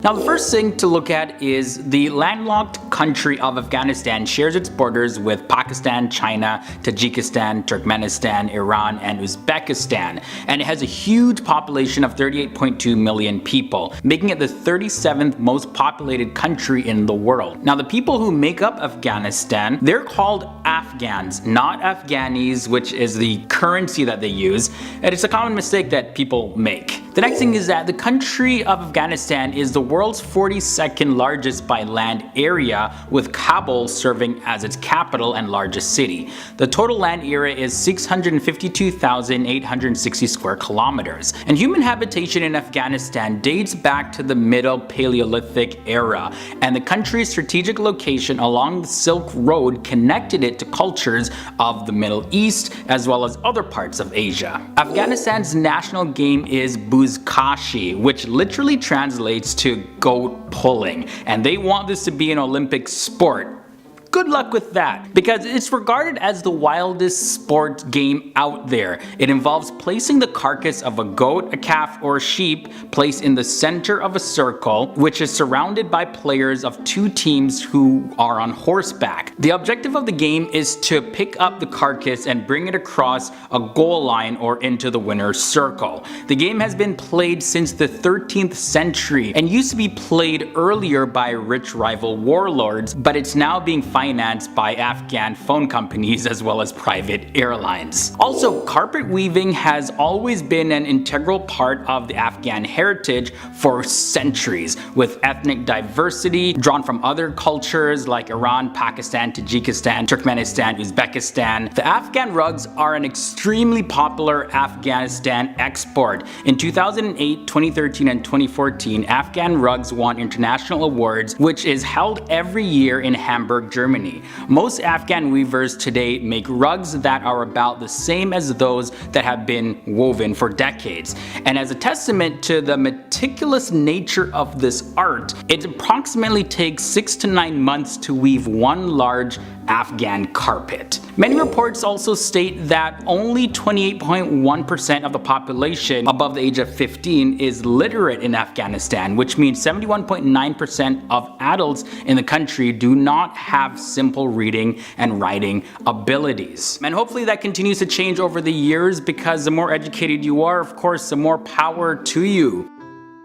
Now, the first thing to look at is the landlocked country of Afghanistan shares its borders with Pakistan, China, Tajikistan, Turkmenistan, Iran, and Uzbekistan, and it has a huge population of 38.2 million people, making it the 37th most populated country in the world. Now, the people who make up Afghanistan, they're called Afghans, not Afghanis, which is the currency that they use, and it's a common mistake that people make. The next thing is that the country of Afghanistan is the world's 42nd largest by land area, with Kabul serving as its capital and largest city. The total land area is 652,860 square kilometers. And human habitation in Afghanistan dates back to the Middle Paleolithic era, and the country's strategic location along the Silk Road connected it to cultures of the Middle East as well as other parts of Asia. Afghanistan's national game is buzkashi, which literally translates to goat pulling, and they want this to be an Olympic sport. Good luck with that, because it's regarded as the wildest sport game out there. It involves placing the carcass of a goat, a calf, or a sheep placed in the center of a circle, which is surrounded by players of two teams who are on horseback. The objective of the game is to pick up the carcass and bring it across a goal line or into the winner's circle. The game has been played since the 13th century and used to be played earlier by rich rival warlords, but it's now being financed by Afghan phone companies as well as private airlines. Also, carpet weaving has always been an integral part of the Afghan heritage for centuries, with ethnic diversity drawn from other cultures like Iran, Pakistan, Tajikistan, Turkmenistan, Uzbekistan. The Afghan rugs are an extremely popular Afghanistan export. In 2008, 2013, and 2014, Afghan rugs won international awards, which is held every year in Hamburg, Germany. Most Afghan weavers today make rugs that are about the same as those that have been woven for decades. And as a testament to the meticulous nature of this art, it approximately takes 6 to 9 months to weave one large Afghan carpet. Many reports also state that only 28.1% of the population above the age of 15 is literate in Afghanistan, which means 71.9% of adults in the country do not have simple reading and writing abilities. And hopefully that continues to change over the years, because the more educated you are, of course, the more power to you.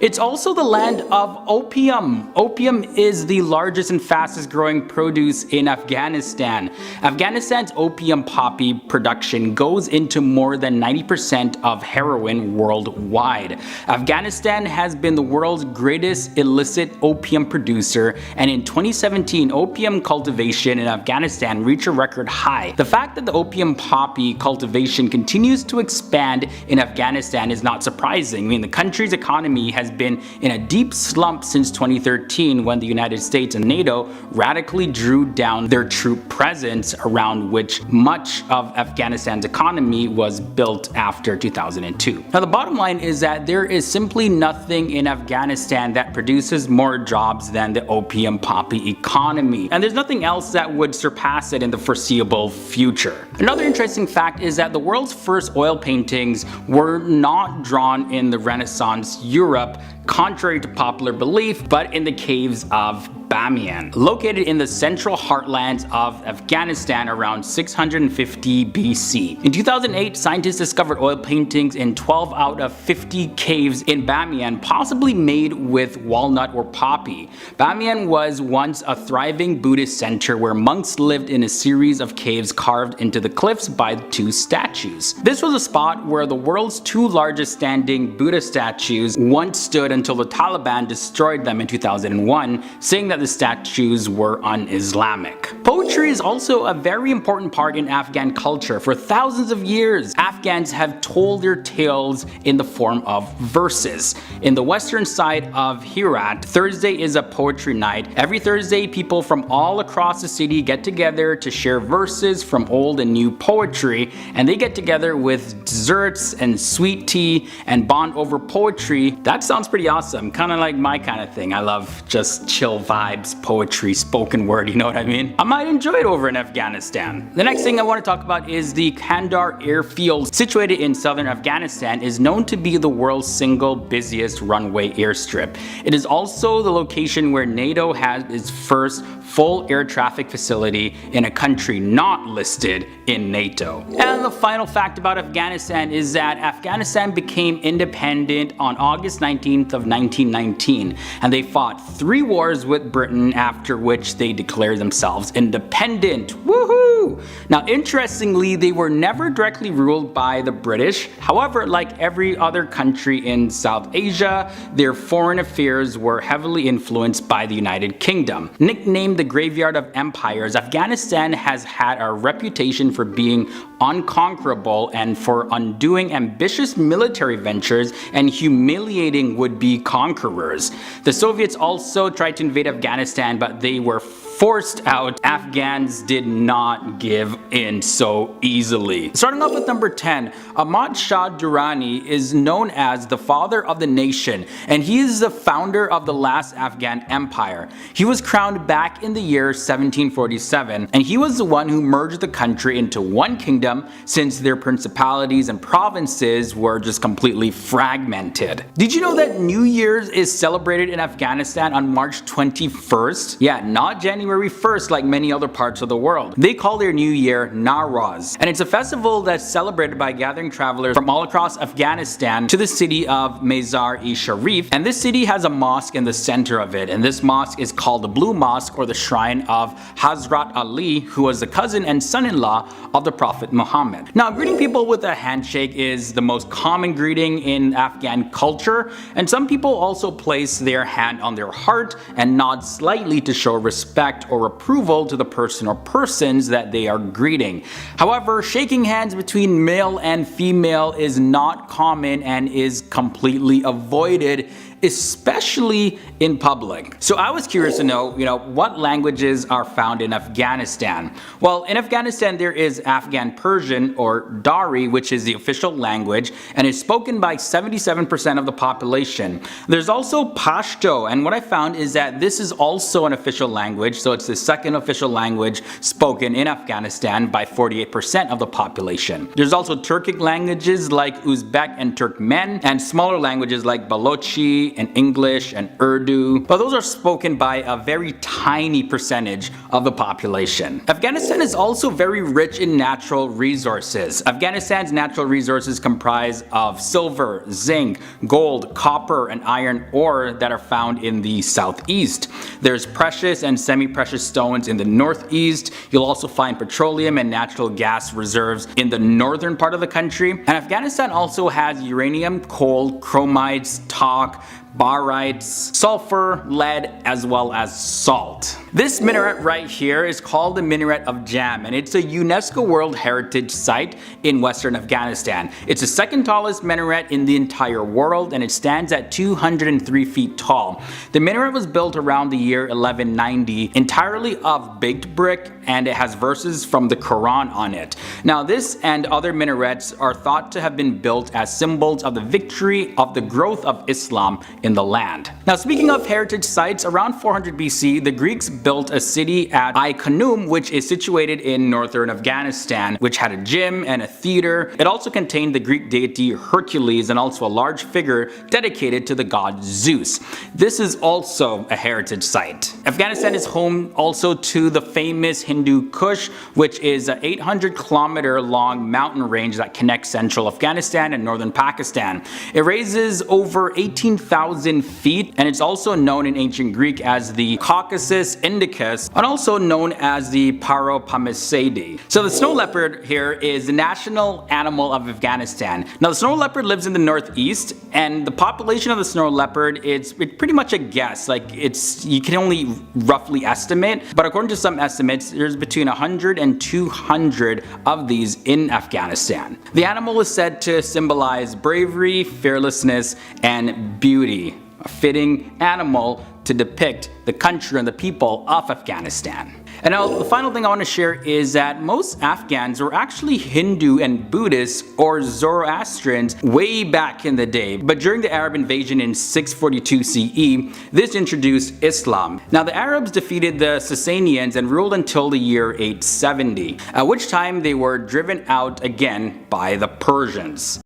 It's also the land of opium. Opium is the largest and fastest growing produce in Afghanistan. Afghanistan's opium poppy production goes into more than 90% of heroin worldwide. Afghanistan has been the world's greatest illicit opium producer, and in 2017, opium cultivation in Afghanistan reached a record high. The fact that the opium poppy cultivation continues to expand in Afghanistan is not surprising. I mean, the country's economy has been in a deep slump since 2013, when the United States and NATO radically drew down their troop presence, around which much of Afghanistan's economy was built after 2002. Now, the bottom line is that there is simply nothing in Afghanistan that produces more jobs than the opium poppy economy, and there's nothing else that would surpass it in the foreseeable future. Another interesting fact is that the world's first oil paintings were not drawn in the Renaissance Europe, contrary to popular belief, but in the caves of Bamiyan, located in the central heartlands of Afghanistan around 650 BC. In 2008, scientists discovered oil paintings in 12 out of 50 caves in Bamiyan, possibly made with walnut or poppy. Bamiyan was once a thriving Buddhist center where monks lived in a series of caves carved into the cliffs by two statues. This was a spot where the world's two largest standing Buddha statues once stood until the Taliban destroyed them in 2001, saying that the statues were un-Islamic. Poetry is also a very important part in Afghan culture. For thousands of years, Afghans have told their tales in the form of verses. In the western side of Herat, Thursday is a poetry night. Every Thursday, people from all across the city get together to share verses from old and new poetry, and they get together with desserts and sweet tea and bond over poetry. That sounds pretty awesome, kind of like my kind of thing. I love just chill vibes vibes, poetry, spoken word, you know what I mean? I might enjoy it over in Afghanistan. The next thing I want to talk about is the Kandahar airfield, situated in southern Afghanistan, is known to be the world's single busiest runway airstrip. It is also the location where NATO has its first full air traffic facility in a country not listed in NATO. And the final fact about Afghanistan is that Afghanistan became independent on August 19th of 1919, and they fought 3 wars with Britain, after which they declared themselves independent. Woohoo! Now interestingly, they were never directly ruled by the British. However, like every other country in South Asia, their foreign affairs were heavily influenced by the United Kingdom. Nicknamed the Graveyard of Empires, Afghanistan has had a reputation for being unconquerable and for undoing ambitious military ventures and humiliating would-be conquerors. The Soviets also tried to invade Afghanistan, but they were forced out. Afghans did not give in so easily. Starting off with number 10, Ahmad Shah Durrani is known as the father of the nation, and he is the founder of the last Afghan empire. He was crowned back in the year 1747, and he was the one who merged the country into one kingdom, since their principalities and provinces were just completely fragmented. Did you know that New Year's is celebrated in Afghanistan on March 21st? Yeah, not January 1st like many other parts of the world. They call their new year Nowruz, and it's a festival that's celebrated by gathering travelers from all across Afghanistan to the city of Mazar-e-Sharif, and this city has a mosque in the center of it, and this mosque is called the Blue Mosque, or the shrine of Hazrat Ali, who was the cousin and son-in-law of the Prophet Muhammad. Now, greeting people with a handshake is the most common greeting in Afghan culture, and some people also place their hand on their heart and nod slightly to show respect or approval to the person or persons that they are greeting. However, shaking hands between male and female is not common and is completely avoided, especially in public. So I was curious to know, what languages are found in Afghanistan? Well, in Afghanistan there is Afghan Persian, or Dari, which is the official language and is spoken by 77% of the population. There's also Pashto, and what I found is that this is also an official language, so it's the second official language spoken in Afghanistan by 48% of the population. There's also Turkic languages like Uzbek and Turkmen, and smaller languages like Balochi and English and Urdu, but those are spoken by a very tiny percentage of the population. Afghanistan is also very rich in natural resources. Afghanistan's natural resources comprise of silver, zinc, gold, copper, and iron ore that are found in the southeast. There's precious and semi-precious stones in the northeast. You'll also find petroleum and natural gas reserves in the northern part of the country. And Afghanistan also has uranium, coal, chromites, talc, barytes, sulfur, lead, as well as salt. This minaret right here is called the Minaret of Jam, and it's a UNESCO World Heritage Site in western Afghanistan. It's the second tallest minaret in the entire world, and it stands at 203 feet tall. The minaret was built around the year 1190 entirely of baked brick, and it has verses from the Quran on it. Now, this and other minarets are thought to have been built as symbols of the victory of the growth of Islam in the land. Now, speaking of heritage sites, around 400 BC, the Greeks built a city at Ai-Khanoum, which is situated in northern Afghanistan, which had a gym and a theater. It also contained the Greek deity Hercules and also a large figure dedicated to the god Zeus. This is also a heritage site. Afghanistan is home also to the famous Hindu Kush, which is an 800-kilometer long mountain range that connects central Afghanistan and northern Pakistan. It raises over 18,000 feet, and it's also known in ancient Greek as the Caucasus Indicus, and also known as the Paropamisade. So the snow leopard here is the national animal of Afghanistan. Now, the snow leopard lives in the northeast, and the population of the snow leopard, it's pretty much a guess. You can only roughly estimate, but according to some estimates, there's between 100 and 200 of these in Afghanistan. The animal is said to symbolize bravery, fearlessness, and beauty. a fitting animal to depict the country and the people of Afghanistan. And now the final thing I want to share is that most Afghans were actually Hindu and Buddhist or Zoroastrians way back in the day, but during the Arab invasion in 642 CE, this introduced Islam. Now the Arabs defeated the Sasanians and ruled until the year 870, at which time they were driven out again by the Persians.